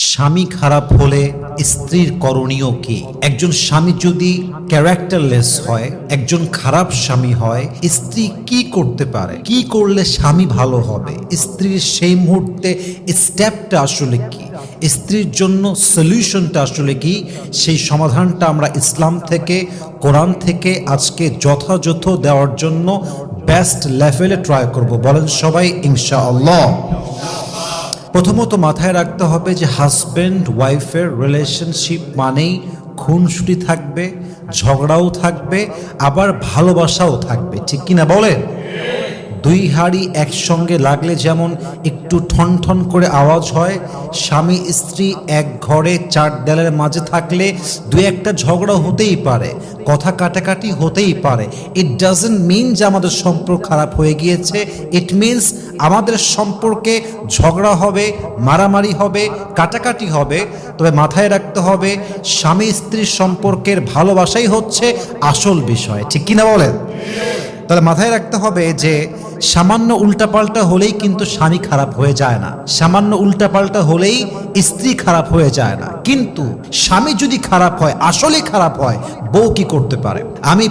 স্বামী খারাপ হলে স্ত্রীর করণীয় কি? একজন স্বামী যদি ক্যারেক্টারলেস হয়, একজন খারাপ স্বামী হয়, স্ত্রী কি করতে পারে? কি করলে স্বামী ভালো হবে? স্ত্রীর সেই মুহূর্তে স্টেপটা আসলে কি? স্ত্রীর জন্য সলিউশনটা আসলে কি? সেই সমাধানটা আমরা ইসলাম থেকে, কোরআন থেকে আজকে যথাযথ দেওয়ার জন্য বেস্ট লেভেলে ট্রাই করব। বলেন সবাই ইনশাআল্লাহ। প্রথমত মাথায় রাখতে হবে যে হাজব্যান্ড ওয়াইফের রিলেশনশিপ মানেই খুনসুটি থাকবে, ঝগড়াও থাকবে, আবার ভালোবাসাও থাকবে, ঠিক কিনা বলেন? দুই হাড়ি একসঙ্গে লাগলে যেমন একটু ঠন ঠন করে আওয়াজ হয়, স্বামী স্ত্রী এক ঘরে চার দেয়ালের মাঝে থাকলে দুই একটা ঝগড়া হতেই পারে, কথা কাটাকাটি হতেই পারে। ইট ডাজন্ট মিন যে আমাদের সম্পর্ক খারাপ হয়ে গিয়েছে। ইট মিনস আমাদের সম্পর্কে ঝগড়া হবে, মারামারি হবে, কাটাকাটি হবে। তবে মাথায় রাখতে হবে স্বামী স্ত্রীর সম্পর্কের ভালোবাসাই হচ্ছে আসল বিষয়, ঠিক কিনা বলেন? তাহলে মাথায় রাখতে হবে যে সামান্য উল্টাপাল্টা হলেই কিন্তু স্বামী খারাপ হয়ে যায় না, সামান্য উল্টাপাল্টা হলেই স্ত্রী খারাপ হয়ে যায় না। কিন্তু স্বামী যদি খারাপ হয়, আসলে খারাপ হয়, বউ কি করতে পারে? আমি